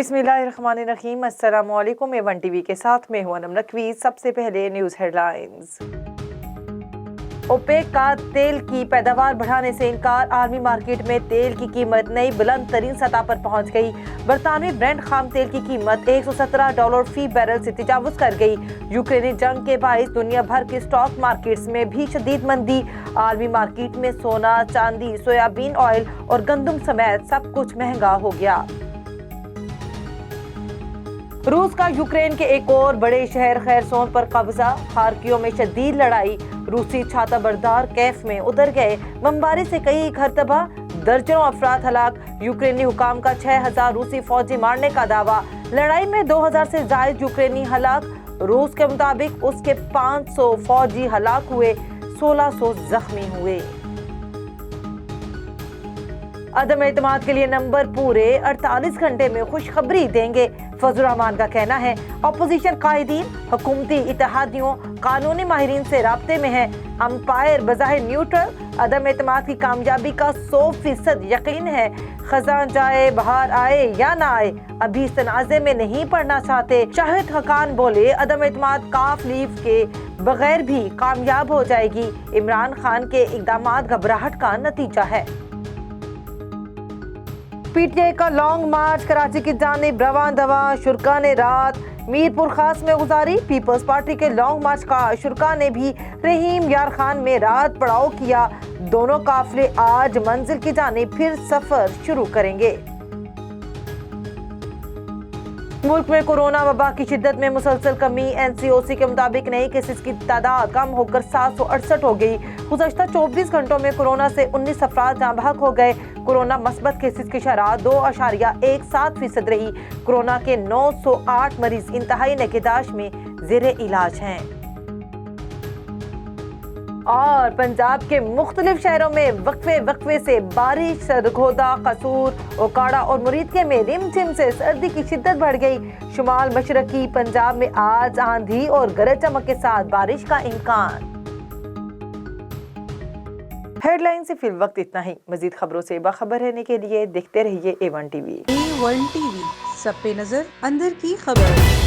बिस्मिल्लाहिर्रहमानिर्रहीम। अस्सलामु अलैकुम। A1 टीवी के साथ मैं हूं अनम नकवी। सबसे पहले न्यूज़ हेडलाइंस। ओपेक का तेल की पैदावार बढ़ाने से इनकार। आलमी मार्केट में तेल की कीमत नई बुलंद तरीन सतह पर पहुंच गई। बरतानवी ब्रेंट खाम तेल की कीमत $117 फी बैरल से तजावुज कर गई। यूक्रेनी जंग के बाइस दुनिया भर के स्टॉक मार्केट्स में भी शदीद मंदी। आलमी मार्केट में सोना, चांदी, सोयाबीन ऑयल और गंदम समेत सब कुछ महंगा हो गया। रूस का यूक्रेन के एक और बड़े शहर खैरसोन पर कब्जा। खार्कियों में शदीद लड़ाई। रूसी छाता बरदार कैफ में उतर गए। बमबारी से कई घर तबाह, दर्जनों अफराद हलाक। यूक्रेनी हुकाम का 6000 रूसी फौजी मारने का दावा। लड़ाई में 2000 से जायद यूक्रेनी हलाक। रूस के मुताबिक उसके 500 फौजी हलाक हुए, 1600 जख्मी हुए। अदम एतमाद के लिए नंबर पूरे 48 घंटे में खुशखबरी देंगे, फजल रहमान का कहना है। अपोजिशन कायदीन हुकूमती इत्तेहादियों कानूनी माहिरीन से राब्ते में है। अंपायर बज़ाहिर न्यूट्रल। अदम एतमाद की कामयाबी का 100% यकीन है। खजान जाए, बहार आए या ना आए, अभी इस तनाज़े में नहीं पड़ना चाहते। शाहिद हकान बोले, अदम एतमाद काफ लीव के बगैर भी कामयाब हो जाएगी। इमरान खान के इक़दामात घबराहट का नतीजा है। पीटीआई का लॉन्ग मार्च कराची की जानिब रवां दवा। शुरा ने रात मीरपुर खास में गुजारी। पीपल्स पार्टी के लॉन्ग मार्च का शुरा ने भी रहीम यार खान में रात पड़ाव किया। दोनों काफिले आज मंजिल की जानिब फिर सफर शुरू करेंगे। मुल्क में कोरोना वबा की शिद्दत में मुसलसल कमी। NCOC के मुताबिक नई केसेस की तादाद कम होकर 768 हो गई। गुज़श्ता 24 घंटों में कोरोना से 19 अफराद जाँ बहक हो गए। कोरोना मस्बत केसेस की शरह 2.17% रही। कोरोना के 908 मरीज इंतहाई निगहदाश्त में ज़ेरे इलाज हैं। और पंजाब के मुख्तलिफ शहरों में वक्फे से बारिश। सरगोदा, कसूर, ओकाड़ा और मुरीदके में रिमझिम से सर्दी की शिद्दत बढ़ गई। शुमाल मशरकी पंजाब में आज आंधी और गरज चमक के साथ बारिश का इम्कान। हेडलाइन से फिल वक्त इतना ही। मजीद खबरों से बाखबर रहने के लिए देखते रहिए A1 टीवी। A1 टीवी, सब पे नजर, अंदर की खबर।